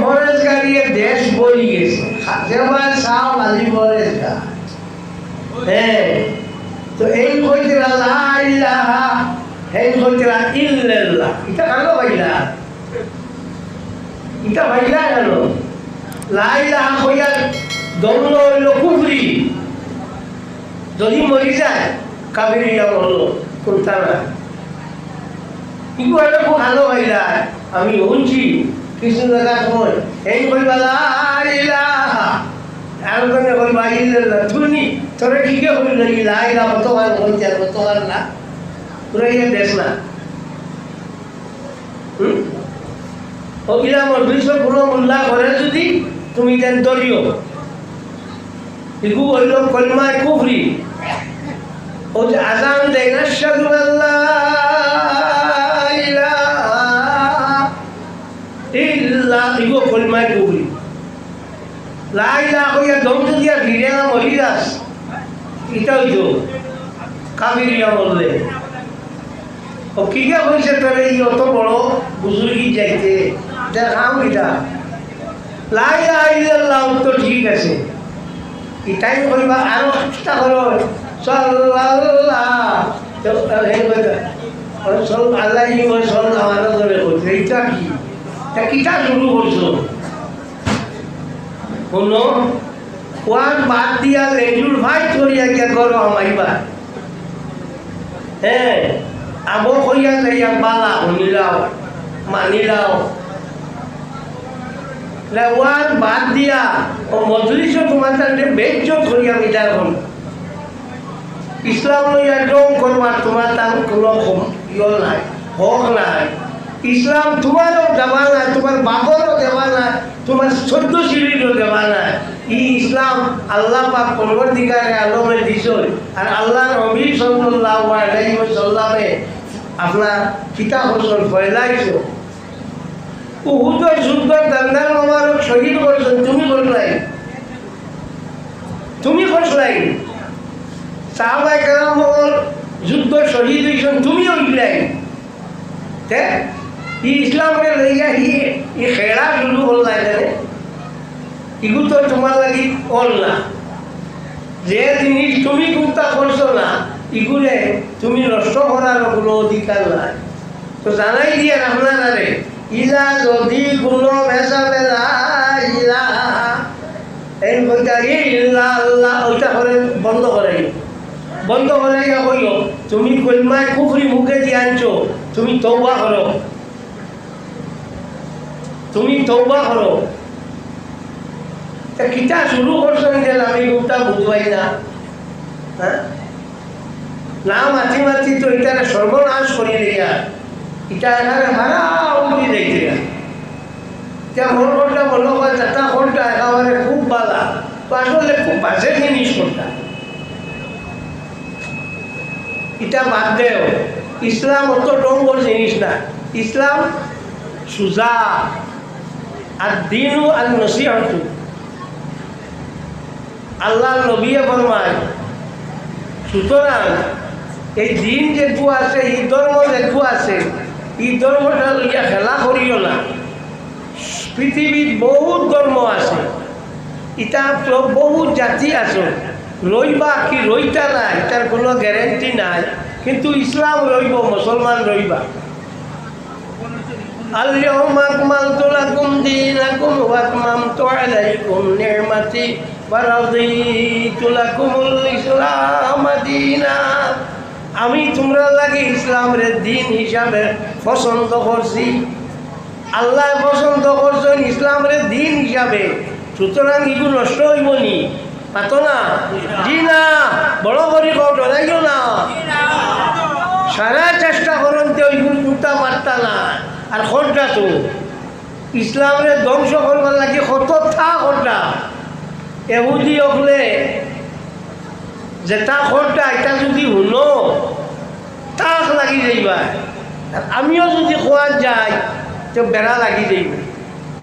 ফরেজগারিয়ে দেশ বলি গেছে যেবার চাও মাঝি ফরেজগার হ্যাঁ তো এই কইতে লা ইলাহা এই কইতে ইল্লাল্লাহ এটা কেন ভাইলা এটা ভাইলা কেন লা ইলাহা কইয়া দমন হইল কুফরি যদি মরি যায় কাবির ইলাম হলো কোনটা না কিন্তু এটা খুব ভালো ভাইলা আমি শুনছি কিছু জায়গা সময় এই কইবা লা ইলাহা আর কোনে কইবা ইল্লাল্লাহ তুমি তোরে ঠিকই কইল লা ইলাহা কতবার বলতে কতবার না তোরা এই দেশ না ওইলা মোর দুইশো কোনো মোল্লা করে যদি তুমি দেন দলীয় ইগু হইল কলমায় কুফরি ও যে আজান দেয় না আশহাদু আল্লাহ ইলাহা ইল্লাল্লাহ ইগু কলমায় কুফরি লা ইলাহা কইয়া দম দিয়া ভিড়ে না মরি যাস এটা হইতো কাবিরিয়া বললে ও কিকে হয়েছে তোরে এই অত বড় বুজুর্গি যাইতে দেখাও এটা লা ইলাহা ইল্লাল্লাহ তো ঠিক আছে এটাই কইবা আরো চেষ্টা করো সাল্লাল্লাহ আল্লাহি ওয়া সাল্লাম আলাইহি ধরে কইছে এইটা কি তা কিটা শুরু করছো কোনো কোয়ান বাদ দিয়া লেজুর ভাই করিয়া কে করো আমাইবা হ্যাঁ আবো কইয়া যাইয়া বালা শুনিলাও মানিলাও ওয়ান বাদ দিয়া ও মজলিসও তোমার তাহলে বেজ্জত করিয়া মিটার হল ইসলাম লইয়া ডং করবার তোমার তার কোনো ইয় নাই হক নাই ইসলাম তোমারও দেওয়া নাই তোমার বাপরও দেওয়া নাই তোমার 14 সিঁড়িরও দেওয়া নাই ই ইসলাম আল্লাহ পাক পরবর্তীকালে আলমে দিছ আর আল্লাহ নবী সাল্লাল্লাহু আলাইহি ওয়াসাল্লামে আপনার কিতাব হোসেন ফয়লাইছো উহুদের যুদ্ধের দান্দার মোবারক শহীদ করছেন তুমি করছলাই সাহাবায়ে কেরাম যুদ্ধ শহীদ হয়েছেন তুমি ওইলাই তে ইসলামকে লইয়া ই খেলা শুরু করলাই জানে ইগু তো তোমার লাগি অল না যে জিনিস তুমি কোনটা করছো না ইগুলে তুমি নষ্ট করার কোনো অধিকার নাই তো জানাই দিয়ে আপনারা ইলা যদি কোনো মেশাবে লা ইলাহা এই কইতা ইল্লা আল্লাহ ওইটা করে বন্ধ করে কইও তুমি কলমায় কুফরি মুখে দিয়ে আনছো তুমি তওবা করো তা কিতা শুরু করছেন যে আমি গোটা বুঝবাই না হ্যাঁ না মাছি তো এটা সর্বনাশ করি দিয়া এটা এখানে ভাড়া উঠি দেখতে যা মন করটা মনে হয় চাটা করটা একেবারে খুব বালা তো আসলে খুব বাজে জিনিস করটা এটা বাদ দেও ইসলাম অত ডঙ্গর জিনিস না ইসলাম সুজা আর দিনু আর নসিহতু আল্লাহ নবী ফরমায় সুতরাং এই দিন যেটু আছে এই ধর্ম যেটু আছে এই ধর্মটা লইয়া খেলা করিও না পৃথিবীর বহুত ধর্ম আছে এটা বহুত জাতি আছে রইবা কি রইতা নাই তার কোনো গ্যারেন্টি নাই কিন্তু ইসলাম রইব মুসলমান রইবা আল-ইয়াওমা আকমালতু লাকুম দীনাকুম ওয়া আতমামতু আলাইকুম নি'মাতি ওয়া রাদিতু লাকুমুল ইসলাম দীনান আমি তোমরা লাগে ইসলামের দিন হিসাবে পছন্দ করছি আল্লাহ পছন্দ করছেন ইসলামের দিন হিসাবে সুতরাং এগুলো নষ্ট হইব নি পাতো না জি না বড় করি ডরাইও না সারা চেষ্টা করেন তো ওইগুলো কুর্তা মারতা না আর খরটা তো ইসলামের ধ্বংস করবার লাগে কত থা খরটা এহুদি হলে যেটা খরটা এটা যদি শুনো তাক লাগি যাইবা আমিও যদি খোয়া যাই তো বেড়া লাগি যাইবা